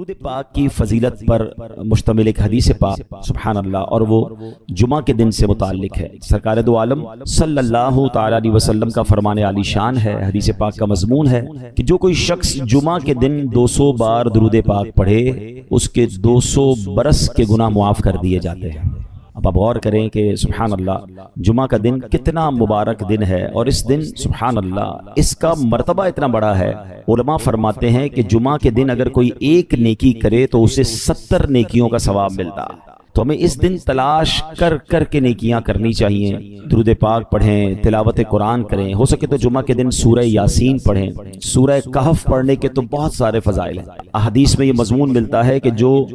درود پاک کی فضیلت پر مشتمل ایک حدیث پاک سبحان اللہ، اور وہ جمعہ کے دن سے متعلق ہے۔ سرکار دو عالم صلی اللہ تعالی علیہ وسلم کا فرمان عالی شان ہے، حدیث پاک کا مضمون ہے کہ جو کوئی شخص جمعہ کے دن 200 بار درود پاک پڑھے اس کے 200 برس کے گناہ معاف کر دیے جاتے ہیں۔ اب آپ غور کریں کہ سبحان اللہ جمعہ کا دن کتنا مبارک دن ہے، اور اس دن سبحان اللہ اس کا مرتبہ اتنا بڑا ہے۔ علماء فرماتے ہیں کہ جمعہ کے دن اگر کوئی ایک نیکی کرے تو اسے 70 نیکیوں کا ثواب ملتا۔ تو ہمیں اس دن تلاش کر کر کے نیکیاں کرنی چاہیے، درود پاک پڑھیں، تلاوت قرآن کریں، ہو سکے تو جمعہ کے دن سورہ یاسین پڑھیں۔ سورہ کہف پڑھنے کے تو بہت سارے فضائل ہیں، احادیث میں یہ مضمون ملتا ہے کہ جو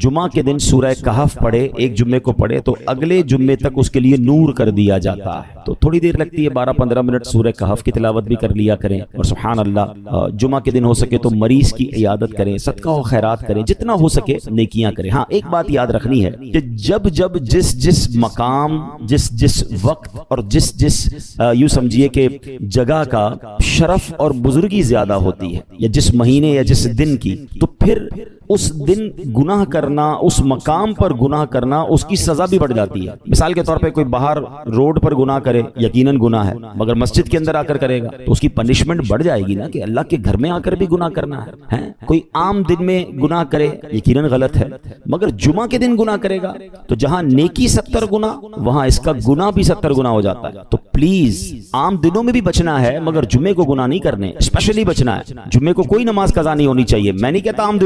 جمعہ کے دن سورہ کہف پڑھے، ایک جمعے کو پڑھے تو اگلے جمعے تک اس کے لیے نور کر دیا جاتا ہے۔ تو تھوڑی دیر لگتی ہے، 12-15 منٹ سورہ کہف کی تلاوت بھی کر لیا کریں، اور سبحان اللہ جمعہ کے دن ہو سکے تو مریض کی عیادت کریں، صدقہ و خیرات کریں، جتنا ہو سکے نیکیاں کریں۔ ہاں ایک بات یاد رکھنی ہے کہ جب جس مقام، جس وقت اور جس یوں سمجھیے کہ جگہ کا شرف اور بزرگی زیادہ ہوتی ہے، یا جس مہینے یا جس دن کی، تو پھر اس دن گناہ کرنا، اس مقام پر گناہ کرنا، اس کی سزا بھی بڑھ جاتی ہے۔ مثال کے طور پہ کوئی باہر روڈ پر گناہ کرے، یقیناً گناہ ہے، مگر مسجد کے اندر آ کر کرے گا تو اس کی پنشمنٹ بڑھ جائے گی نا، کہ اللہ کے گھر میں آ کر بھی گناہ کرنا ہے۔ کوئی عام دن میں گناہ کرے، یقیناً غلط ہے، مگر جمعہ کے دن گناہ کرے گا تو جہاں نیکی 70 گنا، وہاں اس کا گناہ بھی 70 گنا ہو جاتا ہے۔ تو پلیز عام دنوں میں بھی بچنا ہے، مگر جمعے کو گناہ نہیں کرنے، اسپیشلی بچنا ہے۔ جمعے کو کوئی نماز قضا نہیں ہونی چاہیے، میں نہیں کہتا عام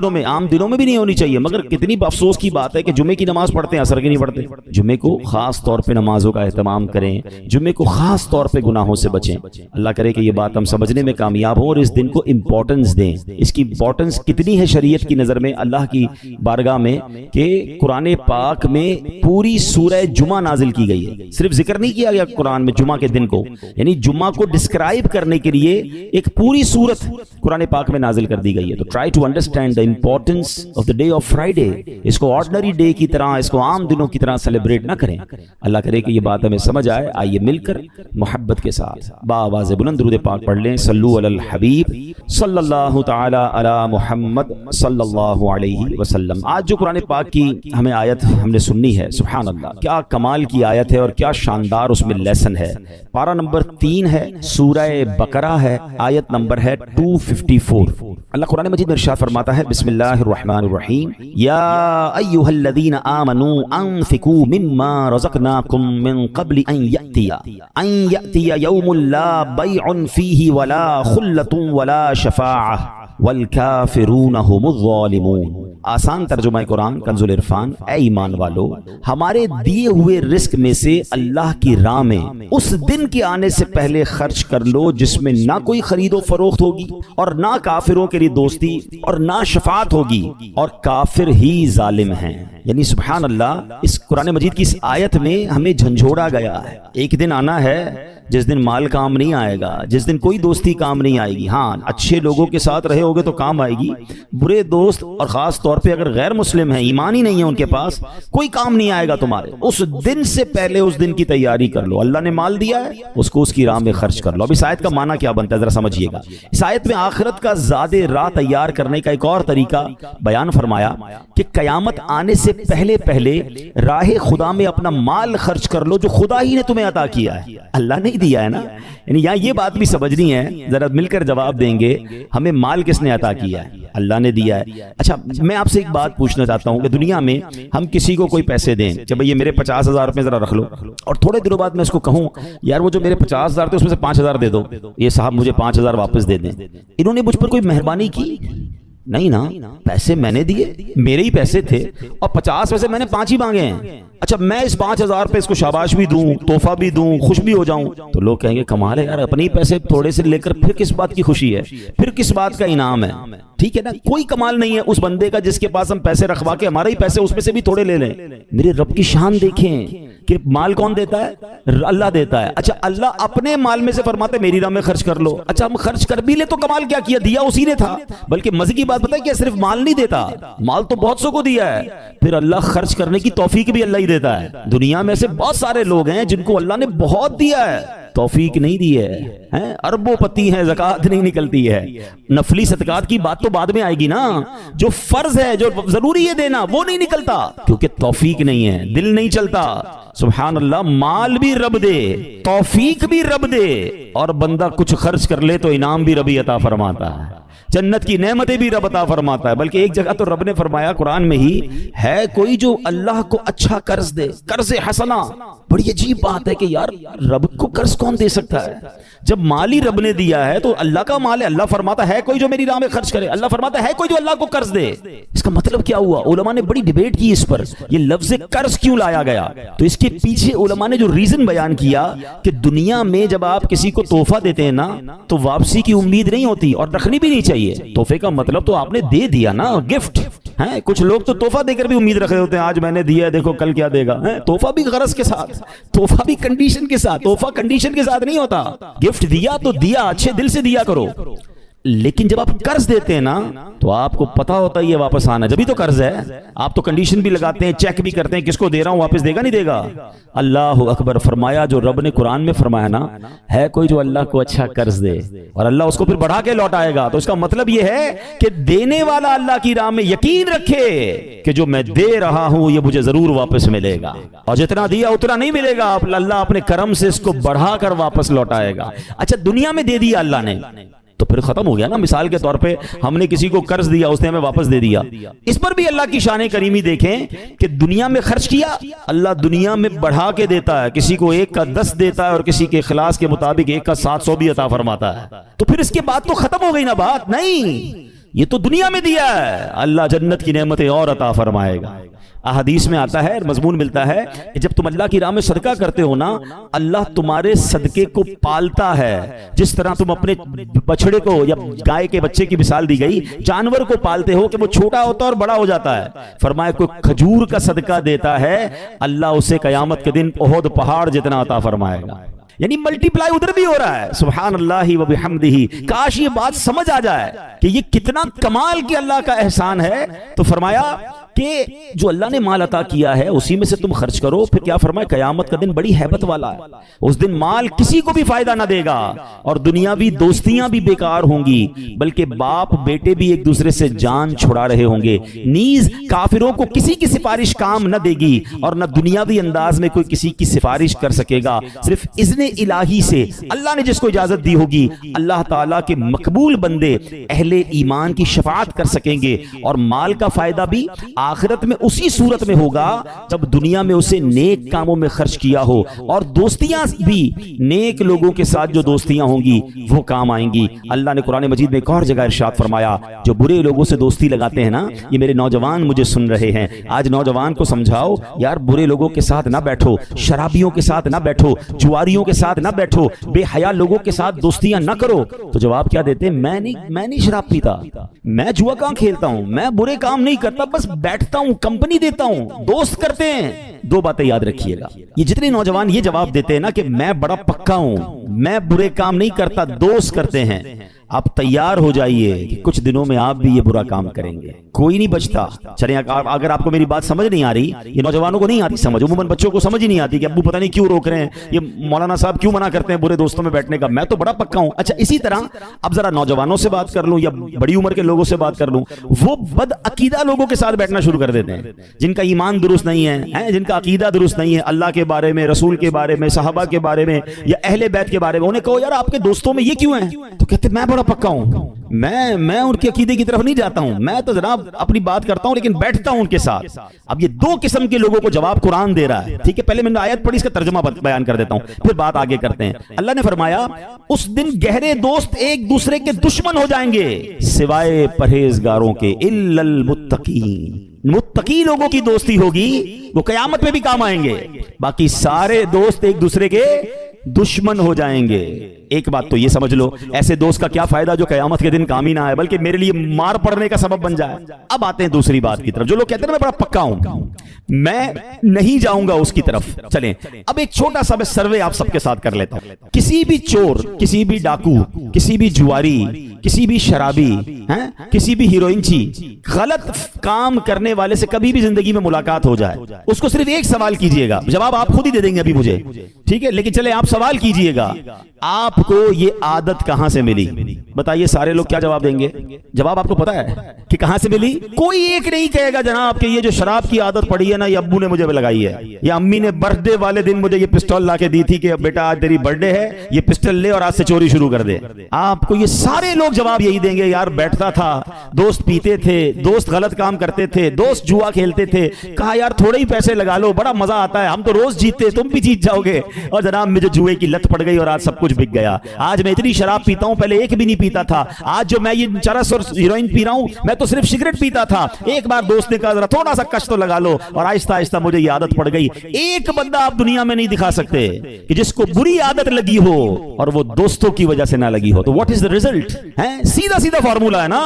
دنوں میں بھی نہیں ہونی چاہیے، مگر کتنی افسوس کی بات ہے کہ جمعے کی نماز پڑھتے ہیں، عصر کی نہیں پڑھتے۔ جمعے کو خاص طور پہ نمازوں کا اہتمام کریں، جمعے کو خاص طور پہ گناہوں سے بچیں۔ اللہ کرے کہ یہ بات ہم سمجھنے میں کامیاب ہو اور اس دن کو امپورٹنس دیں۔ اس کی امپورٹنس کتنی ہے شریعت کی نظر میں، اللہ کی بارگاہ میں، کہ قرآن پاک میں پوری سورہ جمعہ نازل کی گئی ہے۔ صرف ذکر نہیں کیا گیا قرآن میں جمعہ کے دن کو، یعنی جمعہ کو ڈسکرائب کرنے کے لیے ایک پوری سورت قرآن پاک میں نازل کر دی گئی ہے۔ تو try to understand the importance of the day of Friday. اس کو آرڈنری ڈے کی طرح، اس کو عام دنوں کی طرح سیلیبریٹ نہ کریں۔ اللہ کرے کہ یہ بات ہمیں سمجھ آئے۔ آئیے مل کر محبت کے ساتھ بآواز بلند درود پاک پڑھ لیں۔ صلو علی الحبیب صلی اللہ تعالی علی محمد صلی اللہ علیہ وسلم۔ آج جو قرآن پاک کی ہمیں آیت ہم نے سننی ہے، سبحان اللہ کیا کمال کی آیت ہے اور کیا شاندار اس میں لیسن ہے۔ پارہ نمبر 3 ہے، سورہ بقرہ ہے، آیت نمبر ہے 254۔ اللہ قرآن مجید میں ارشاد فرماتا ہے، بسم اللہ الرحمن الرحیم، یا ایھا الذین آمنوا انفقوا مما رزقناکم من قبل ان یأتی یوم لا بیع فیہ ولا خلۃ ولا شفاعۃ والکافرون هم الظالمون۔ آسان ترجمہ قرآن کنز العرفان، اے ایمان والو ہمارے دیے ہوئے رزق میں سے اللہ کی راہ میں اس دن کے آنے سے پہلے خرچ کر لو جس میں نہ کوئی خرید و فروخت ہوگی اور نہ کافروں کے لیے دوستی اور نہ شفاعت ہوگی، اور کافر ہی ظالم ہیں۔ یعنی سبحان اللہ اس قرآن مجید کی اس آیت میں ہمیں جھنجھوڑا گیا ہے۔ ایک دن آنا ہے جس دن مال کام نہیں آئے گا، جس دن کوئی دوستی کام نہیں آئے گی۔ ہاں اچھے لوگوں کے ساتھ رہے ہوگے تو کام آئے گی، برے دوست اور خاص طور پہ اگر غیر مسلم ہیں، ایمان ہی نہیں ہے ان کے پاس، کوئی کام نہیں آئے گا تمہارے۔ اس دن سے پہلے اس دن کی تیاری کر لو۔ اللہ نے مال دیا ہے، اس کو اس کی راہ میں خرچ کر لو۔ اب اس آیت کا معنی کیا بنتا ہے ذرا سمجھیے گا۔ اس آیت میں آخرت کا زاد راہ تیار کرنے کا ایک اور طریقہ بیان فرمایا کہ قیامت آنے سے پہلے راہ خدا میں اپنا مال خرچ کر لو جو خدا ہی نے تمہیں عطا کیا ہے، اللہ نے دیا ہے نا۔ یعنی یہاں یہ بات بھی سمجھنی ہے، ذرا مل کر جواب دیں گے، ہمیں مال کس نے عطا کیا ہے؟ اللہ نے دیا ہے۔ اچھا میں آپ سے ایک بات پوچھنا چاہتا ہوں کہ دنیا میں ہم کسی کو کوئی پیسے دیں کہ بھئی یہ میرے 50,000 روپے ذرا رکھ لو، اور تھوڑے دنوں بعد میں اس کو کہوں یار وہ جو میرے 50,000 تھے اس میں سے 5,000 دے دو، یہ صاحب مجھے 5,000 واپس دے دیں، انہوں نے مجھ پر کوئی مہربانی کی؟ نہیں نا، پیسے میں نے دیے، میرے ہی پیسے تھے، اور 50 میں سے میں نے 5 ہی مانگے ہیں۔ اچھا میں اس 5,000 پہ اس کو شاباش بھی دوں، تحفہ بھی دوں، خوش بھی ہو جاؤں، تو لوگ کہیں گے کمال ہے یار، اپنے ہی پیسے تھوڑے سے لے کر پھر کس بات کی خوشی ہے، پھر کس بات کا انعام ہے؟ ٹھیک ہے نا، کوئی کمال نہیں ہے اس بندے کا جس کے پاس ہم پیسے رکھوا کے ہمارے ہی پیسے اس میں سے بھی تھوڑے لے لیں۔ میرے رب کی شان دیکھیں کہ مال کون دیتا ہے؟ اللہ دیتا ہے۔ اچھا اللہ اپنے مال میں سے فرماتے میری راہ میں خرچ کر لو۔ اچھا ہم خرچ کر بھی لے تو کمال کیا کیا، دیا اسی نے تھا۔ بلکہ مزے کی بات بتائیں کہ صرف مال نہیں دیتا، مال تو بہت سو کو دیا ہے، پھر اللہ خرچ کرنے کی توفیق بھی اللہ ہی دیتا ہے۔ دنیا میں سے بہت سارے لوگ ہیں جن کو اللہ نے بہت دیا ہے، توفیق نہیں دی ہے، اربوں پتی ہیں زکوٰۃ نہیں نکلتی ہے۔ نفلی صدقات کی بات تو بعد میں آئے گی نا، جو فرض ہے جو ضروری ہے دینا وہ نہیں نکلتا کیونکہ توفیق نہیں ہے، دل نہیں چلتا۔ سبحان اللہ، مال بھی رب دے، توفیق بھی رب دے، اور بندہ کچھ خرچ کر لے تو انعام بھی ربی عطا فرماتا ہے، جنت کی نعمتیں بھی رب عطا فرماتا ہے۔ بلکہ ایک جگہ تو رب نے فرمایا قرآن میں ہی، ہے کوئی جو اللہ کو اچھا قرض دے، قرض حسنہ۔ بڑی عجیب بات ہے کہ یار رب کو قرض کون دے سکتا ہے؟ جب مال ہی رب نے دیا ہے تو اللہ کا مال ہے، اللہ فرماتا ہے کوئی جو میری راہ میں خرچ کرے، اللہ فرماتا ہے کوئی جو اللہ کو قرض دے۔ اس کا مطلب کیا ہوا؟ علماء نے بڑی ڈیبیٹ کی اس پر، یہ لفظ قرض کیوں لایا گیا؟ تو اس کے پیچھے علماء نے جو ریزن بیان کیا کہ دنیا میں جب آپ کسی کو تحفہ دیتے ہیں نا تو واپسی کی امید نہیں ہوتی اور رکھنی بھی نہیں چاہیے۔ تحفے کا مطلب تو آپ نے دے دیا نا، گفٹ ہے۔ کچھ لوگ تو تحفہ دے کر بھی امید رکھ رہے ہوتے ہیں، آج میں نے دیا ہے دیکھو کل کیا دے گا۔ تحفہ بھی غرض کے ساتھ، تحفہ بھی کنڈیشن کے ساتھ، تحفہ کنڈیشن کے ساتھ نہیں ہوتا۔ گفٹ دیا تو دیا، اچھے دل سے دیا کرو، لیکن جب آپ قرض دیتے ہیں نا تو آپ کو پتا ہوتا ہے یہ واپس آنا، جبھی تو قرض ہے۔ آپ تو کنڈیشن بھی لگاتے ہیں، چیک بھی کرتے ہیں کس کو دے رہا ہوں، واپس دے گا نہیں دے گا۔ اللہ اکبر۔ فرمایا جو رب نے قرآن میں فرمایا نا، ہے کوئی جو اللہ کو اچھا قرض دے اور اللہ اس کو پھر بڑھا کے لوٹائے گا، تو اس کا مطلب یہ ہے کہ دینے والا اللہ کی راہ میں یقین رکھے کہ جو میں دے رہا ہوں یہ مجھے ضرور واپس ملے گا، اور جتنا دیا اتنا نہیں ملے گا، اللہ اپنے کرم سے اس کو بڑھا کر واپس لوٹائے گا۔ اچھا دنیا میں دے دیا اللہ نے تو پھر ختم ہو گیا نا۔ مثال کے طور پہ ہم نے کسی کو قرض دیا، اس نے ہمیں واپس دے دیا، اس پر بھی اللہ کی شان کریمی دیکھیں کہ دنیا میں خرچ کیا، اللہ دنیا میں بڑھا کے دیتا ہے، کسی کو 1 کا 10 دیتا ہے اور کسی کے اخلاص کے مطابق 1 کا 700 بھی عطا فرماتا ہے۔ تو پھر اس کے بعد تو ختم ہو گئی نا بات؟ نہیں، یہ تو دنیا میں دیا ہے، اللہ جنت کی نعمتیں اور عطا فرمائے گا۔ احادیث میں آتا ہے، مضمون ملتا ہے کہ جب تم اللہ کی راہ میں صدقہ کرتے ہو نا، اللہ تمہارے صدقے کو پالتا ہے، جس طرح تم اپنے بچڑے کو یا گائے کے بچے کی مثال دی گئی، جانور کو پالتے ہو کہ وہ چھوٹا ہوتا ہے اور بڑا ہو جاتا ہے۔ فرمایا کوئی کھجور کا صدقہ دیتا ہے، اللہ اسے قیامت کے دن احد پہاڑ جتنا عطا فرمائے گا۔ یعنی ملٹی پلائی ادھر بھی ہو رہا ہے۔ سبحان اللہ و بحمدہ۔ کاش یہ بات سمجھ آ جائے کہ یہ کتنا کمال کے اللہ کا احسان ہے۔ تو فرمایا کہ جو اللہ نے مال عطا کیا ہے اسی میں سے تم خرچ کرو۔ پھر کیا فرمایا؟ قیامت کا دن بڑی ہیبت والا ہے، اس دن مال کسی کو بھی فائدہ نہ دے گا اور دنیاوی دوستیاں بھی بیکار ہوں گی، بلکہ باپ بیٹے بھی ایک دوسرے سے جان چھڑا رہے ہوں گے۔ نیز کافروں کو کسی کی سفارش کام نہ دے گی اور نہ دنیاوی انداز میں کوئی کسی کی سفارش کر سکے گا، صرف اذن الہی سے اللہ نے جس کو اجازت دی ہوگی۔ اللہ تعالیٰ کے مقبول بندے اہل ایمان کی شفاعت کر سکیں گے، اور مال کا فائدہ بھی آخرت میں اسی صورت میں ہوگا جب دنیا میں اسے نیک کاموں میں خرچ کیا ہو، اور دوستیاں بھی نیک لوگوں کے ساتھ جو دوستیاں ہوں گی وہ کام آئیں گی۔ اللہ نے قرآن مجید میں ایک اور جگہ ارشاد فرمایا، جو برے لوگوں سے دوستی لگاتے ہیں نا، یہ میرے نوجوان مجھے سن رہے ہیں، آج نوجوان کو سمجھاؤ یار برے لوگوں کے ساتھ نہ بیٹھو، شرابیوں کے ساتھ نہ بیٹھو، جواریوں کے ساتھ نہ بیٹھو، بے حیا لوگوں کے ساتھ دوستیاں نہ کرو۔ تو جواب کیا دیتے ہیں؟ میں نہیں شراب پیتا، میں جوا کہاں کھیلتا ہوں، میں برے کام نہیں کرتا، بس بیٹھتا ہوں، کمپنی دیتا ہوں، دوست کرتے ہیں۔ دو باتیں یاد رکھیے گا، یہ جتنے نوجوان یہ جواب دیتے ہیں نا کہ میں بڑا پکا ہوں، میں برے کام نہیں کرتا، دوست کرتے ہیں، آپ تیار ہو جائیے کہ کچھ دنوں میں آپ بھی یہ برا کام کریں گے، کوئی نہیں بچتا۔ چلیں اگر آپ کو میری بات سمجھ نہیں آ رہی، یہ نوجوانوں کو نہیں آتی سمجھ، عموماً بچوں کو سمجھ ہی نہیں آتی کہ ابو پتہ نہیں کیوں روک رہے ہیں، یہ مولانا صاحب کیوں منع کرتے ہیں برے دوستوں میں بیٹھنے کا، میں تو بڑا پکا ہوں۔ اچھا اسی طرح اب ذرا نوجوانوں سے بات کر لوں یا بڑی عمر کے لوگوں سے بات کر لوں، وہ بد عقیدہ لوگوں کے ساتھ بیٹھنا شروع کر دیتے ہیں، جن کا ایمان درست نہیں ہے، جن کا عقیدہ درست نہیں ہے، اللہ کے بارے میں، رسول کے بارے میں، صحابہ کے بارے میں یا اہل بیت کے بارے میں۔ انہیں کہو یار آپ کے دوستوں میں یہ کیوں ہیں، تو کہتے میں بڑا پکا ہوں، میں ان کے عقیدے کی طرف نہیں جاتا ہوں، میں تو جناب اپنی بات کرتا ہوں لیکن بیٹھتا ہوں ان کے ساتھ۔ اب یہ دو قسم کے لوگوں کو جواب قرآن دے رہا ہے، ٹھیک ہے؟ پہلے میں نے آیت پڑھی، اس کا ترجمہ بیان کر دیتا ہوں، پھر بات آگے کرتے ہیں۔ اللہ نے فرمایا اس دن گہرے دوست ایک دوسرے کے دشمن ہو جائیں گے سوائے پرہیزگاروں کے، الا المتقین۔ متقی لوگوں کی دوستی ہوگی، وہ قیامت میں بھی کام آئیں گے، باقی سارے دوست ایک دوسرے کے دشمن ہو جائیں گے۔ ایک بات تو یہ سمجھ لو، ایسے دوست کا کیا فائدہ جو قیامت کے دن کام ہی نہ آئے بلکہ میرے لیے مار پڑنے کا سبب بن جائے۔ اب آتے ہیں دوسری بات کی طرف، جو لوگ کہتے ہیں میں بڑا پکا ہوں، میں نہیں جاؤں گا اس کی طرف۔ چلیں اب ایک چھوٹا سا سروے آپ سب کے ساتھ کر لیتا ہوں۔ کسی بھی چور، کسی بھی ڈاکو، کسی بھی جواری کسی بھی شرابی کسی بھی ہیروئنچی غلط کام کرنے والے سے کبھی بھی زندگی میں ملاقات ہو جائے، اس کو صرف ایک سوال کیجئے گا، جواب آپ خود ہی دے دیں گے ابھی مجھے، ٹھیک ہے، لیکن چلے آپ سوال کیجئے گا آپ کو یہ عادت کہاں سے ملی؟ بتائیے سارے لوگ کیا جواب دیں گے؟ جواب آپ کو پتا ہے کہ کہاں سے ملی؟ کوئی ایک نہیں کہے گا جناب کہ یہ جو شراب کی عادت پڑی ہے نا یہ ابو نے مجھے لگائی ہے، یا امی نے برتھ ڈے والے دن مجھے یہ پسٹل لا کے دی تھی کہ بیٹا آج تیری برتھ ڈے ہے، یہ پسٹل لے اور آج سے چوری شروع کر دے۔ آپ کو یہ سارے لوگ جواب یہی دیں گے، یار بیٹھتا تھا، دوست پیتے تھے، دوست غلط کام کرتے تھے، دوست جوا کھیلتے تھے، کہا یار تھوڑے ہی پیسے لگا لو، بڑا مزہ آتا ہے، ہم تو روز جیتتے، تم بھی جیت جاؤ گے، اور جناب مجھے جوئے کی لت پڑ گئی اور آج سب کچھ بک گیا۔ آج میں اتنی شراب پیتا ہوں، پہلے ایک بھی نہیں پیتا تھا، آج جو میں یہ چرس اور ہیروئن پی رہا ہوں، میں تو صرف سگریٹ پیتا تھا، ایک بار دوست نے کہا ذرا تھوڑا سا کش تو لگا لو، اور آہستہ آہستہ مجھے یہ عادت پڑ گئی۔ ایک بندہ آپ دنیا میں نہیں دکھا سکتے کہ جس کو بری عادت لگی ہو اور وہ دوستوں کی وجہ سے نہ لگی ہو، تو واٹ از دا ریزلٹ؟ سیدھا سیدھا فارمولا ہے نا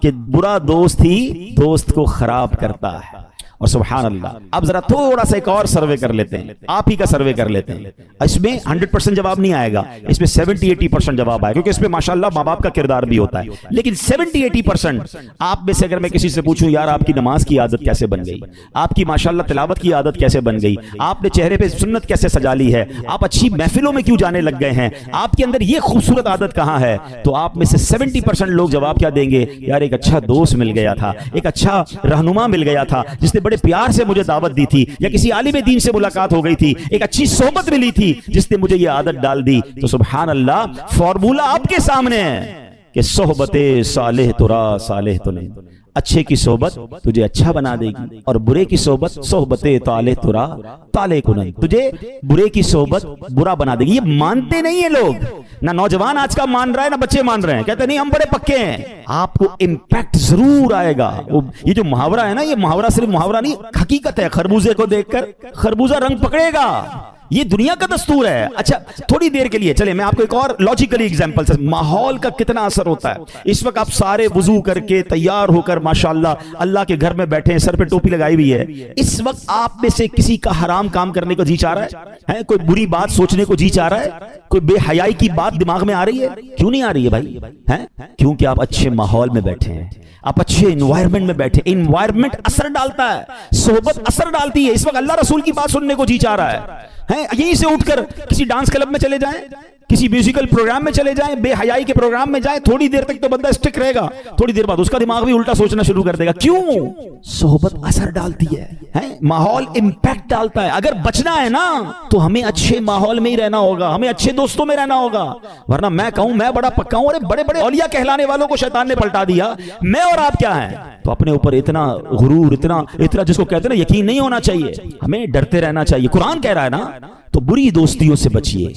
کہ برا دوست ہی دوست کو خراب کرتا ہے۔ اور سبحان اللہ، اب ذرا تھوڑا سا ایک اور سروے کر لیتے ہیں، آپ ہی کا سروے کر لیتے ہیں، اس میں 100% جواب نہیں آئے گا، اس میں 70-80% جواب آئے، کیونکہ اس میں ماشاءاللہ ماں باپ کا کردار بھی ہوتا ہے، لیکن 70-80% آپ میں سے اگر میں کسی سے پوچھوں یار آپ کی نماز کی عادت کیسے بن گئی، آپ کی ماشاءاللہ تلاوت کی عادت کیسے بن گئی، آپ نے چہرے پہ سنت کیسے سجا لی ہے، آپ اچھی محفلوں میں کیوں جانے لگ گئے ہیں، آپ کے اندر یہ خوبصورت عادت کہاں ہے، تو آپ میں سے 70% لوگ جواب کیا دیں گے؟ یار ایک اچھا دوست مل گیا تھا، ایک اچھا رہنما مل گیا تھا جس نے بڑے پیار سے مجھے دعوت دی تھی، یا کسی عالم دین سے ملاقات ہو گئی تھی، ایک اچھی صحبت ملی تھی جس نے مجھے یہ عادت ڈال دی۔ تو سبحان اللہ، فارمولا آپ کے سامنے ہے کہ صحبت صالح ترا صالح تنے، اچھے کی صحبت تجھے اچھا بنا دے گی، اور برے کی صحبت صحبت طالح ترا طالح کنن، تجھے برے کی صحبت برا بنا دے گی۔ یہ مانتے نہیں ہیں لوگ، نہ نوجوان آج کا مان رہا ہے، نہ بچے مان رہے ہیں، کہتے نہیں ہم بڑے پکے ہیں۔ آپ کو امپیکٹ ضرور آئے گا۔ یہ جو محاورہ ہے نا، یہ محاورہ صرف محاورہ نہیں، حقیقت ہے۔ خربوزے کو دیکھ کر خربوزہ رنگ پکڑے گا، یہ دنیا کا دستور ہے۔ اچھا تھوڑی دیر کے لیے چلے میں آپ کو ایک اور لاجیکلی ایگزامپل سے، ماحول کا کتنا اثر ہوتا ہے۔ اس وقت آپ سارے وضو کر کے تیار ہو کر ماشاءاللہ اللہ کے گھر میں بیٹھے ہیں، سر پہ ٹوپی لگائی ہوئی ہے، اس وقت آپ میں سے کسی کا حرام کام کرنے کو جی چاہ رہا ہے؟ کوئی بری بات سوچنے کو جی چاہ رہا ہے؟ کوئی بے حیائی کی بات دماغ میں آ رہی ہے؟ کیوں نہیں آ رہی ہے بھائی؟ کیونکہ آپ اچھے ماحول میں بیٹھے ہیں، آپ اچھے انوائرمنٹ میں بیٹھے۔ انوائرمنٹ اثر ڈالتا ہے، صحبت اثر ڈالتی ہے۔ اس وقت اللہ رسول کی بات سننے کو جی چاہ رہا ہے، یہیں سے اٹھ کر کسی ڈانس کلب میں چلے جائیں، کسی میوزیکل پروگرام میں چلے جائیں، بے حیائی کے پروگرام میں جائیں، تھوڑی دیر تک تو بندہ اسٹک رہے گا، تھوڑی دیر بعد اس کا دماغ بھی الٹا سوچنا شروع کر دے گا۔ کیوں؟ صحبت اثر ڈالتی ہے، ماحول امپیکٹ ڈالتا ہے۔ اگر بچنا ہے نا تو ہمیں اچھے ماحول میں ہی رہنا ہوگا، ہمیں اچھے دوستوں میں رہنا ہوگا، ورنہ میں کہوں میں بڑا پکا ہوں، ارے بڑے بڑے اولیاء کہلانے والوں کو شیطان نے پلٹا دیا، میں اور آپ کیا ہیں؟ تو اپنے اوپر اتنا غرور، اتنا جس کو کہتے ہیں نا یقین نہیں ہونا چاہیے، ہمیں ڈرتے رہنا چاہیے۔ قرآن کہہ رہا ہے نا تو بری دوستیوں سے بچیے،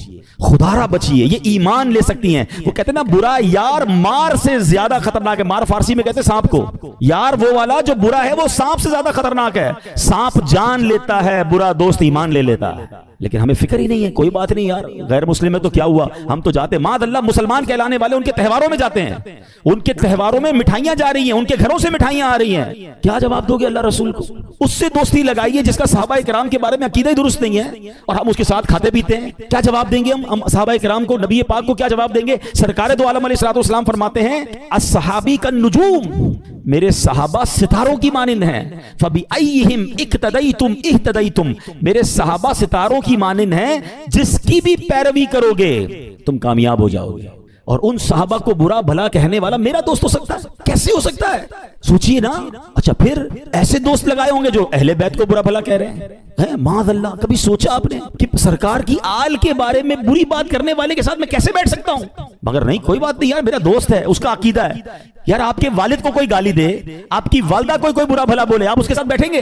خدارہ بچیے، یہ ایمان لے سکتی ہیں۔ وہ کہتے ہیں نا برا یار مار سے زیادہ خطرناک ہے، مار فارسی میں کہتے ہیں سانپ کو، یار وہ والا جو برا ہے وہ سانپ سے زیادہ خطرناک ہے۔ سانپ جان لیتا ہے، برا دوست ایمان لے لیتا ہے، لیکن ہمیں فکر ہی نہیں ہے۔ کوئی بات نہیں یار، غیر مسلم ہے تو کیا ہوا، ہم تو جاتے، معاذ اللہ مسلمان کہلانے والے ان کے تہواروں میں جاتے ہیں، ان کے تہواروں میں مٹھائیاں جا رہی ہیں، ان کے گھروں سے مٹھائیاں آ رہی ہیں۔ کیا جواب دو گے اللہ رسول کو؟ اس سے دوستی لگائیے جس کا صحابہ کرام کے بارے میں عقیدہ ہی درست نہیں ہے اور ہم اس کے ساتھ کھاتے پیتے ہیں۔ کیا جواب دیں گے ہم صحابہ کرام کو، نبی پاک کو کیا جواب دیں گے؟ سرکار دو عالم علیہ الصلوۃ والسلام فرماتے ہیں الصحابی کالنجوم، میرے صحابہ ستاروں کی مانند ہیں، فبأیہم اقتدیتم اہتدیتم، میرے صحابہ ستاروں کی مانند ہیں، جس کی بھی پیروی کرو گے تم کامیاب ہو جاؤ گے۔ اور ان صحابہ کو برا بھلا کہنے والا میرا دوست ہو سکتا ہے؟ کیسے ہو سکتا ہے؟ سوچئے نا۔ اچھا پھر ایسے دوست لگائے ہوں گے جو اہل بیت کو برا بھلا کہہ رہے ہیں؟ معاذ اللہ، کبھی سوچا آپ نے کہ سرکار کی آل کے بارے میں بری بات کرنے والے کے ساتھ میں کیسے بیٹھ سکتا ہوں؟ مگر نہیں، کوئی بات نہیں یار، میرا دوست ہے، اس کا عقیدہ ہے۔ یار آپ کے والد کو کوئی گالی دے، آپ کی والدہ کو کوئی برا بھلا بولے، آپ اس کے ساتھ بیٹھیں گے؟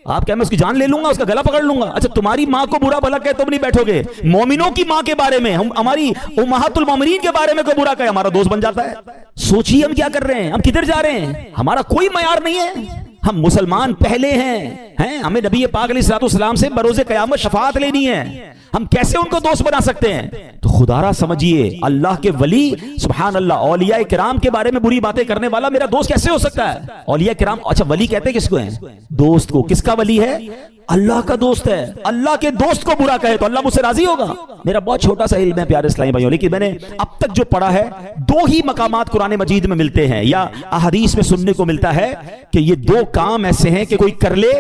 آپ کہیں میں اس کی جان لے لوں گا، اس کا گلا پکڑ لوں گا؟ اچھا تمہاری ماں کو برا بھلا کہے تم نہیں بیٹھو گے، مومنوں کی ماں کے بارے میں، ہماری امہات المومنین کے بارے میں کوئی برا کہے ہمارا دوست بن جاتا ہے؟ سوچیے ہم کیا کر رہے ہیں، ہم کدھر جا رہے ہیں؟ ہمارا کوئی معیار نہیں ہے، ہم مسلمان پہلے ہیں، ہمیں نبی پاک علیہ الصلوۃ والسلام سے بروز قیامت شفاعت لینی ہے، ہم کیسے ان کو دوست بنا سکتے ہیں؟ تو خدا را سمجھیے، اللہ کے ولی، سبحان اللہ، اولیاء کرام کے بارے میں بری باتیں کرنے والا میرا دوست کیسے ہو سکتا ہے؟ اولیاء کرام، اچھا ولی کہتے کس کو ہیں؟ دوست کو۔ کس کا ولی ہے؟ اللہ کا دوست ہے، اللہ کے دوست کو برا کہے تو اللہ مجھ سے راضی ہوگا؟ میرا بہت چھوٹا سا علم ہے پیارے اسلامی بھائیوں، لیکن میں نے اب تک جو پڑھا ہے 2 ہی مقامات قرآن مجید میں ملتے ہیں یا احادیث میں سننے کو ملتا ہے کہ یہ 2 کام ایسے ہیں کہ کوئی کر لے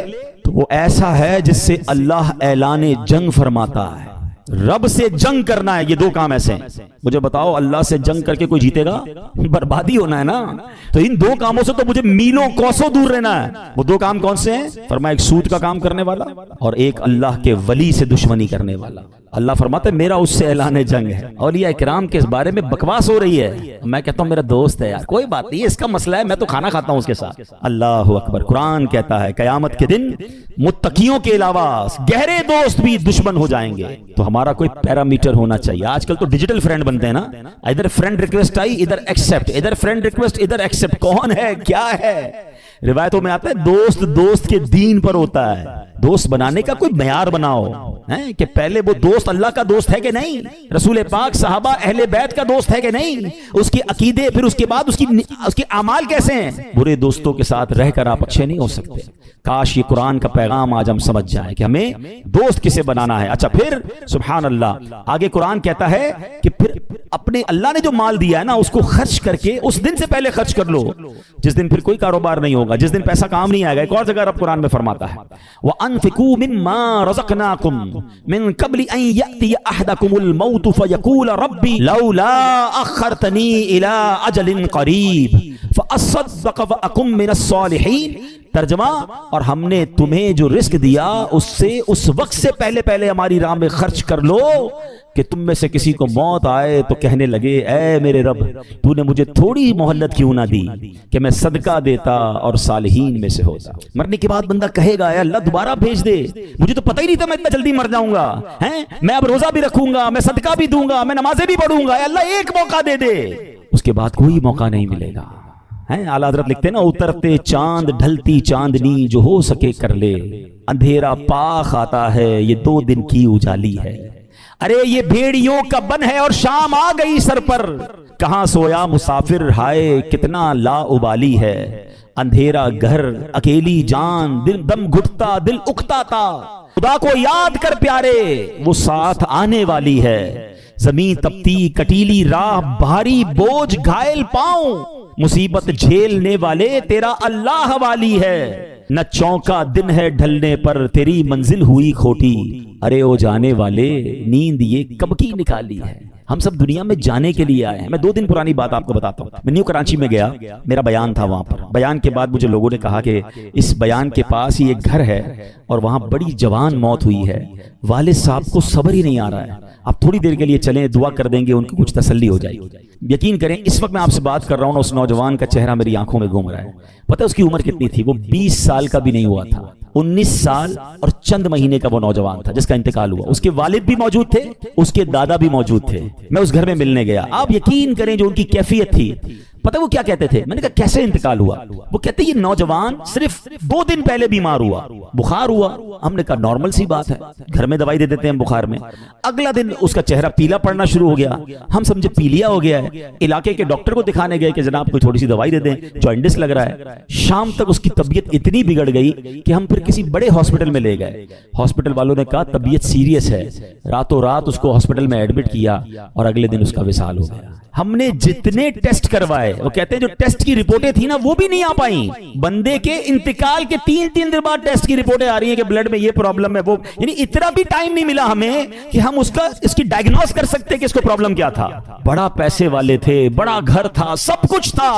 تو وہ ایسا ہے جس سے اللہ اعلان جنگ فرماتا ہے۔ رب سے جنگ کرنا ہے، یہ 2 کام ایسے ہیں۔ مجھے بتاؤ اللہ سے جنگ کر کے کوئی جیتے گا؟ بربادی ہونا ہے نا۔ تو ان 2 کاموں سے تو مجھے میلوں کوسوں دور رہنا ہے۔ وہ 2 کام کون سے ہیں؟ فرمایا ایک سود کا کام کرنے والا اور ایک اللہ کے ولی سے دشمنی کرنے والا۔ اللہ فرماتا ہے میرا اس سے اعلان جنگ ہے۔ اولیاء کرام کے اس بارے میں بکواس ہو رہی ہے، میں کہتا ہوں میرا دوست ہے یار، کوئی بات نہیں، اس کا مسئلہ ہے، میں تو کھانا کھاتا ہوں اس کے ساتھ۔ اللہ اکبر۔ قرآن کہتا ہے قیامت کے دن متقیوں کے علاوہ گہرے دوست بھی دشمن ہو جائیں گے۔ تو ہمارا کوئی پیرامیٹر ہونا چاہیے۔ آج کل تو ڈیجیٹل فرینڈ بنتے ہیں نا، ادھر فرینڈ ریکویسٹ آئی ادھر ایکسپٹ، ادھر فرینڈ ریکویسٹ ادھر ایکسپٹ، کون ہے کیا ہے؟ روایتوں میں آتا ہے دوست دوست کے دین پر ہوتا ہے۔ دوست بنانے کا کوئی معیار بناؤ کہ پہلے وہ دوست اللہ کا دوست ہے کہ نہیں، رسول پاک صحابہ اہل بیت کا دوست ہے کہ نہیں، اس کے عقیدے، پھر اس کے بعد اس کے اعمال کیسے ہیں۔ برے دوستوں کے ساتھ رہ کر آپ اچھے نہیں ہو سکتے۔ کاش یہ قرآن کا پیغام آج ہم سمجھ جائیں کہ ہمیں دوست کسے بنانا ہے۔ اچھا پھر سبحان اللہ آگے قرآن کہتا ہے کہ پھر اپنے اللہ نے جو مال دیا ہے نا اس کو خرچ کر کے اس دن سے پہلے خرچ کر لو جس دن پھر کوئی کاروبار نہیں ہوگا، جس دن پیسہ کام نہیں آئے گا۔ ایک اور جگہ رب قرآن میں فرماتا ہے وَأَنفِقُوا مِمَّا رَزَقْنَاكُمْ مِن قَبْلِ أَن يَأْتِيَ أَحَدَكُمُ الْمَوْتُ فَيَقُولَ رَبِّ لَوْلَا أَخَّرْتَنِي إِلَىٰ أَجَلٍ قَرِيبٍ فَأَصَّدَّقَ وَأَكُن مِّنَ الصَّالِحِينَ۔ ترجمہ، اور ہم نے تمہیں جو رزق دیا اس سے اس وقت سے پہلے ہماری راہ میں خرچ کر لو کہ تم میں سے کسی کو موت آئے تو کہنے لگے اے میرے رب تو نے مجھے تھوڑی مہلت کیوں نہ دی کہ میں صدقہ دیتا اور صالحین میں سے ہوتا۔ مرنے کے بعد بندہ کہے گا اے اللہ دوبارہ بھیج دے، مجھے تو پتہ ہی نہیں تھا میں اتنا جلدی مر جاؤں گا، میں اب روزہ بھی رکھوں گا، میں صدقہ بھی دوں گا، میں نمازیں بھی پڑھوں گا، اے اللہ ایک موقع دے دے۔ اس کے بعد کوئی موقع نہیں ملے گا۔ اعلیٰ حضرت لکھتے ہیں نا اترتے چاند ڈھلتی چاندنی جو ہو سکے کر لے، اندھیرا پاک آتا ہے یہ 2 دن کی اجالی ہے۔ ارے یہ بھیڑیوں کا بن ہے اور شام آ گئی سر پر، کہاں سویا مسافر ہائے کتنا لا ابالی ہے۔ اندھیرا گھر اکیلی جان دل دم گھٹتا دل اکتا تھا، خدا کو یاد کر پیارے وہ ساتھ آنے والی ہے۔ زمین تپتی کٹیلی راہ بھاری بوجھ گھائل پاؤں، مصیبت جھیلنے والے تیرا اللہ والی ہے۔ نہ چونکا دن ہے ڈھلنے پر تیری منزل ہوئی کھوٹی، ارے او جانے والے نیند یہ کب کی نکالی ہے۔ ہم سب دنیا میں جانے کے لیے آئے ہیں۔ میں 2 دن پرانی بات آپ کو بتاتا ہوں۔ میں نیو کراچی میں گیا، میرا بیان تھا وہاں پر۔ بیان کے بعد مجھے لوگوں نے کہا کہ اس بیان کے پاس ہی ایک گھر ہے اور وہاں بڑی جوان موت ہوئی ہے، والد صاحب کو صبر ہی نہیں آ رہا ہے، آپ تھوڑی دیر کے لیے چلیں دعا کر دیں گے ان کو کچھ تسلی ہو جائے گی۔ یقین کریں اس وقت میں آپ سے بات کر رہا ہوں اس نوجوان کا چہرہ میری آنکھوں میں گھوم رہا ہے۔ پتہ اس کی عمر کتنی تھی؟ وہ 20 سال کا بھی نہیں ہوا تھا، 19 سال اور چند مہینے کا وہ نوجوان تھا جس کا انتقال ہوا۔ اس کے والد بھی موجود تھے، اس کے دادا بھی موجود تھے۔ میں اس گھر میں ملنے گیا، آپ یقین کریں جو ان کی کیفیت تھی، پتہ وہ کیا کہتے تھے؟ میں نے کہا کیسے انتقال ہوا؟ وہ کہتے یہ نوجوان صرف 2 دن پہلے بیمار ہوا، بخار ہوا۔ ہم نے کہا نارمل سی بات ہے، گھر میں دوائی دے دیتے ہیں بخار میں۔ اگلا دن اس کا چہرہ پیلا پڑنا شروع ہو گیا، ہم سمجھے پیلیا ہو گیا ہے، علاقے کے ڈاکٹر کو دکھانے گئے کہ جناب کوئی تھوڑی سی دوائی دے دیں، جوائنٹس لگ رہا ہے۔ شام تک اس کی طبیعت اتنی بگڑ گئی کہ ہم پھر کسی بڑے ہاسپٹل میں لے گئے۔ ہاسپٹل والوں نے کہا طبیعت سیریس ہے، راتوں رات اس کو ہاسپٹل میں ایڈمٹ کیا اور اگلے دن اس کا وصال ہو گیا۔ ہم نے جتنے ٹیسٹ کروائے، وہ کہتے ہیں جو ٹیسٹ کی رپورٹیں تھی نا وہ بھی نہیں آ پائیں۔ بندے کے انتقال کے 3 دن بعد ٹیسٹ کی رپورٹیں آ رہی ہیں کہ بلڈ میں یہ پرابلم ہے، وہ یعنی اتنا بھی ٹائم نہیں ملا ہمیں کہ ہم اس کی ڈائگنوز کر سکتے کہ اس کو پرابلم کیا تھا۔ بڑا پیسے والے تھے، بڑا گھر تھا، سب کچھ تھا،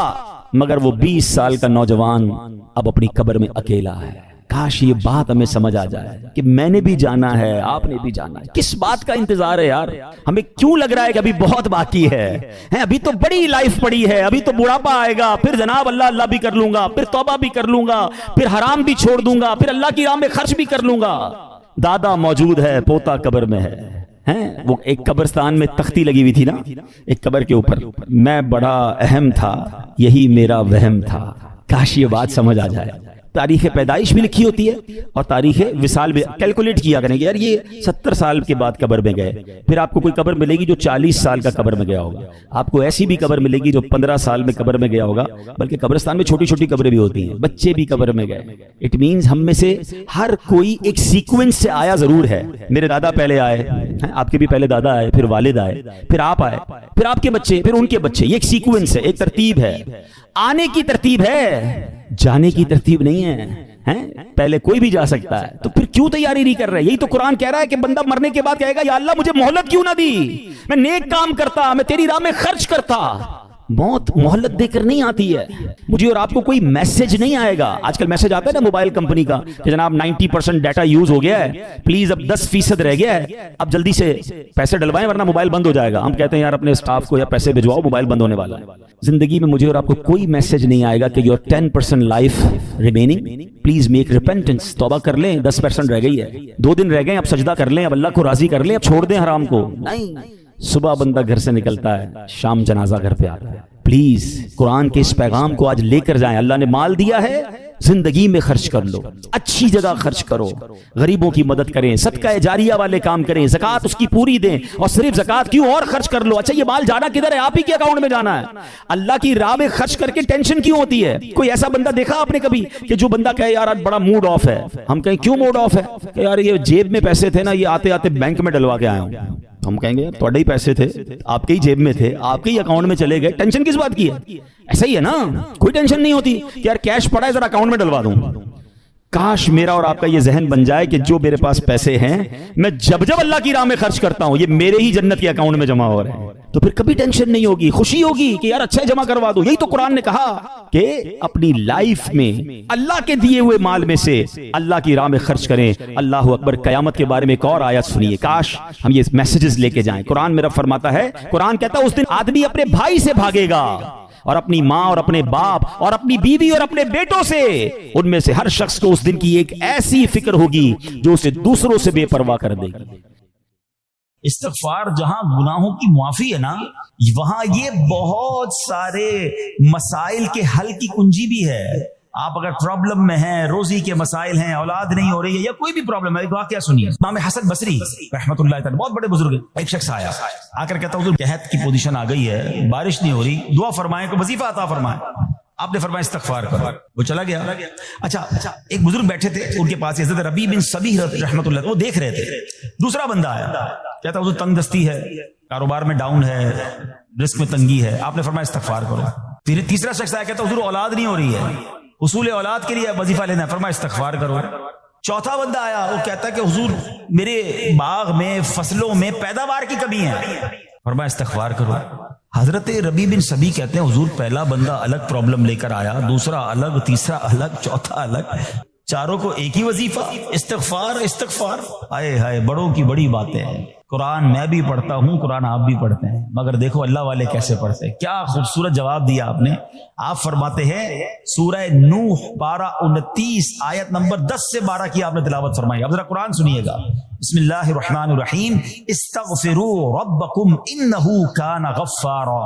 مگر وہ 20 سال کا نوجوان اب اپنی قبر میں اکیلا ہے۔ کاش یہ بات ہمیں سمجھ آ جائے کہ میں نے بھی جانا ہے، آپ نے بھی جانا ہے۔ کس بات کا انتظار ہے یار؟ ہمیں کیوں لگ رہا ہے کہ ابھی بہت باقی ہے؟ ابھی تو بڑی لائف پڑی ہے، ابھی تو بڑھاپا آئے گا، پھر جناب اللہ اللہ بھی کر لوں گا، پھر توبہ بھی کر لوں گا، پھر حرام بھی چھوڑ دوں گا، پھر اللہ کی راہ میں خرچ بھی کر لوں گا۔ دادا موجود ہے، پوتا قبر میں ہے۔ وہ ایک قبرستان میں تختی لگی ہوئی تھی نا ایک قبر کے اوپر، میں بڑا اہم تھا یہی میرا وہم تھا۔ کاش یہ بات سمجھ آ جائے تاریخ پیدائش بھی لکھی ہوتی ہے اور تاریخ وصال بھی. کیلکولیٹ کیا کریں گے یار یہ 70 سال کے بعد قبر میں گئے, پھر آپ کو کوئی قبر ملے گی جو 40 سال کا قبر میں گیا ہوگا, آپ کو ایسی بھی قبر ملے گی جو 15 سال میں قبر میں گیا ہوگا, بلکہ قبرستان میں چھوٹی چھوٹی قبریں بھی ہوتی ہیں, بچے بھی قبر میں گئے. اٹ مینز ہم میں سے ہر کوئی ایک سیکوینس سے آیا ضرور ہے. میرے دادا پہلے آئے, آپ کے بھی پہلے دادا آئے, پھر والد آئے, پھر آپ آئے, پھر آپ کے بچے, پھر ان کے بچے. یہ ایک سیکوینس ہے, ایک ترتیب ہے. آنے کی ترتیب ہے, جانے کی ترتیب نہیں ہے. پہلے کوئی بھی جا سکتا ہے, تو پھر کیوں تیاری نہیں کر رہے؟ یہی تو قرآن کہہ رہا ہے کہ بندہ مرنے کے بعد کہے گا یا اللہ مجھے مہلت کیوں نہ دی, میں نیک کام کرتا, میں تیری راہ میں خرچ کرتا. موت مہلت دے کر نہیں آتی ہے. مجھے اور آپ کو کوئی میسج نہیں آئے گا. آج کل میسج آتا ہے نا موبائل کمپنی کا کہ جناب 90% ڈیٹا یوز ہو گیا ہے, پلیز اب 10% رہ گیا ہے, اب جلدی سے پیسے ڈلوائیں ورنہ موبائل بند ہو جائے گا. ہم کہتے ہیں یار اپنے اسٹاف کو یا پیسے بھجواؤ, موبائل بند ہونے والا ہے. زندگی میں مجھے اور آپ کو کوئی میسج نہیں آئے گا کہ your 10% life remaining, please make repentance, توبہ کر لیں, 10% رہ گئی ہے, 2 دن رہ گئے, اب سجدہ کر لیں, اب اللہ کو راضی کر لیں, اب چھوڑ دیں حرام کو. نہیں, صبح بندہ گھر سے نکلتا ہے, شام جنازہ گھر پہ آتا ہے. پلیز قرآن کے اس پیغام کو آج لے کر جائیں. اللہ نے مال دیا ہے, زندگی میں خرچ کر لو, اچھی جگہ خرچ کرو, غریبوں کی مدد کریں, صدقہ جاریہ والے کام کریں, زکوٰۃ اس کی پوری دیں, اور صرف زکوٰۃ کیوں اور خرچ کر لو. اچھا یہ مال جانا کدھر ہے؟ آپ ہی کے اکاؤنٹ میں جانا ہے. اللہ کی راہ میں خرچ کر کے ٹینشن کیوں ہوتی ہے؟ کوئی ایسا بندہ دیکھا آپ نے کبھی کہ جو بندہ کہے یار آج بڑا موڈ آف ہے؟ ہم کہیں کیوں موڈ آف ہے؟ کہ یار یہ جیب میں پیسے تھے نا, یہ آتے آتے بینک میں ڈلوا کے آیا ہوں. ہم کہیں گے تھوڑے ہی پیسے تھے, آپ کے ہی جیب میں تھے, آپ کے ہی اکاؤنٹ میں چلے گئے, ٹینشن کس بات کی ہے؟ ایسا ہی ہے نا, کوئی ٹینشن نہیں ہوتی کہ یار کیش پڑا ہے ذرا اکاؤنٹ میں ڈلوا دوں. کاش میرا اور آپ کا یہ ذہن بن جائے کہ جو میرے پاس پیسے ہیں میں جب جب اللہ کی راہ میں خرچ کرتا ہوں یہ میرے ہی جنت کے اکاؤنٹ میں جمع ہو رہے ہیں, تو پھر کبھی ٹینشن نہیں ہوگی, خوشی ہوگی کہ یار اچھا جمع کروا دو. یہی تو قرآن نے کہا کہ اپنی لائف میں اللہ کے دیے ہوئے مال میں سے اللہ کی راہ میں خرچ کریں. اللہ اکبر. قیامت کے بارے میں ایک اور آیت سنیے, کاش ہم یہ میسیجز لے کے جائیں. قرآن میرا فرماتا ہے, قرآن کہتا ہے اس دن آدمی اپنے بھائی سے بھاگے گا, اور اپنی ماں اور اپنے باپ اور اپنی بیوی اور اپنے بیٹوں سے. ان میں سے ہر شخص کو اس دن کی ایک ایسی فکر ہوگی جو اسے دوسروں سے بے پرواہ کر دے گی. استغفار جہاں گناہوں کی معافی ہے نا, وہاں یہ بہت سارے مسائل کے حل کی کنجی بھی ہے. آپ اگر پرابلم میں ہیں, روزی کے مسائل ہیں, اولاد نہیں ہو رہی ہے, یا کوئی بھی پرابلم ہے, ایک واقعہ سنیے. امام حسن بصری رحمۃ اللہ تعالی, بہت بڑے بزرگ ہیں. ایک شخص آیا, آ کر کہتا حضور قحط کی پوزیشن آ گئی ہے, بارش نہیں ہو رہی, دعا فرمائیں, کو وظیفہ عطا فرمائیں. آپ نے فرمایا استغفار کرو. وہ چلا گیا. اچھا ایک بزرگ بیٹھے تھے ان کے پاس, حضرت ربیع بن صبیح رحمۃ اللہ, وہ دیکھ رہے تھے. دوسرا بندہ آیا, کہتا حضور تنگ دستی ہے, کاروبار میں ڈاؤن ہے, رزق میں تنگی ہے. آپ نے فرمایا استغفار کرو. پھر تیسرا شخص آیا, کہتا حضور اولاد نہیں ہو رہی ہے, حصول اولاد کے لیے وظیفہ لینا ہے. فرمایا استغفار کرو. چوتھا بندہ آیا, وہ کہتا ہے کہ حضور میرے باغ میں فصلوں میں پیداوار کی کمی ہے. فرمایا استغفار کرو. حضرت ربیع بن صبیح کہتے ہیں حضور پہلا بندہ الگ پرابلم لے کر آیا, دوسرا الگ, تیسرا الگ, چوتھا الگ, چاروں کو ایک ہی وظیفہ, استغفار استغفار. آئے ہائے, بڑوں کی بڑی باتیں ہیں. قرآن میں بھی پڑھتا ہوں, قرآن آپ بھی پڑھتے ہیں, مگر دیکھو اللہ والے کیسے پڑھتے ہیں. کیا خوبصورت جواب دیا آپ نے. آپ فرماتے ہیں سورہ نوح پارہ 29 آیت نمبر 10 سے 12 کی آپ نے تلاوت فرمائی. اب ذرا قرآن سنیے گا. بسم اللہ الرحمن الرحیم. استغفروا ربکم انہ کان غفارا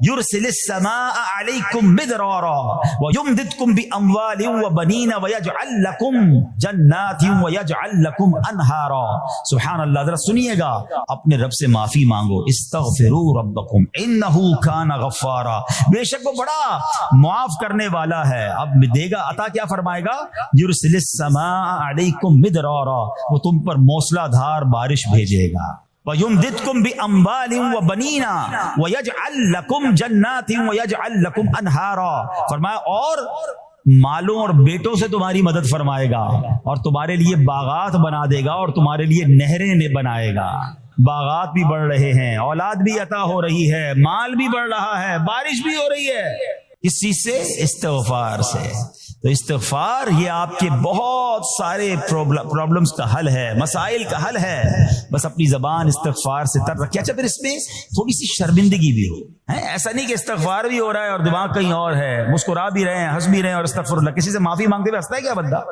یرسل السماء علیکم مدرارا ویمددکم باموال وبنین ویجعل لکم جنات ویجعل لکم انہارا. سبحان اللہ. ذرا سنیے گا, اپنے رب سے معافی مانگو. استغفروا ربکم انہ کان غفارا, بے شک وہ بڑا معاف کرنے والا ہے. اب دے گا عطا, کیا فرمائے گا؟ یرسل السماء علیکم مدرارا, وہ تم پر موسلا دھار بارش بھیجے گا. وَيُمْدِدْكُمْ بِأَمْوَالٍ وَبَنِينَ وَيَجْعَلْ لَكُمْ جَنَّاتٍ وَيَجْعَلْ لَكُمْ أَنْهَارًا. فرمایا اور مالوں اور بیٹوں سے تمہاری مدد فرمائے گا, اور تمہارے لیے باغات بنا دے گا, اور تمہارے لیے نہریں بنائے گا. باغات بھی بڑھ رہے ہیں, اولاد بھی عطا ہو رہی ہے, مال بھی بڑھ رہا ہے, بارش بھی ہو رہی ہے. کس چیز سے؟ استغفار سے. تو استغفار یہ آپ کے بہت سارے پرابلمز کا حل ہے, مسائل کا حل ہے. بس اپنی زبان استغفار سے تر رکھیے. اچھا پھر اس میں تھوڑی سی شرمندگی بھی ہو, ایسا نہیں کہ استغفار بھی ہو رہا ہے اور دماغ کہیں اور ہے, مسکرا بھی رہے ہیں, ہنس بھی رہے ہیں, اور استغفر اللہ, کسی سے معافی مانگتے ہوئے ہنستا ہے کیا بندہ؟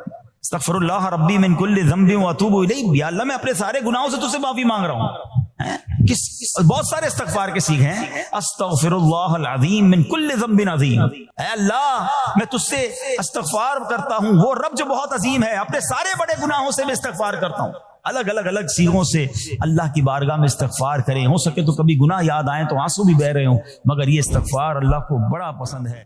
استغفر اللہ ربی من کل ذنب واتوب الیہ, یا اللہ میں اپنے سارے گناہوں سے تجھ سے معافی مانگ رہا ہوں. بہت سارے استغفار کے سیکھے ہیں. استغفر اللہ العظیم من کل ذنب عظیم، اے اللہ میں تجھ سے استغفار کرتا ہوں، وہ رب جو بہت عظیم ہے، اپنے سارے بڑے گناہوں سے میں استغفار کرتا ہوں. الگ الگ سیغوں سے اللہ کی بارگاہ میں استغفار کریں. ہو سکے تو کبھی گناہ یاد آئیں تو آنسو بھی بہ رہے ہوں، مگر یہ استغفار اللہ کو بڑا پسند ہے.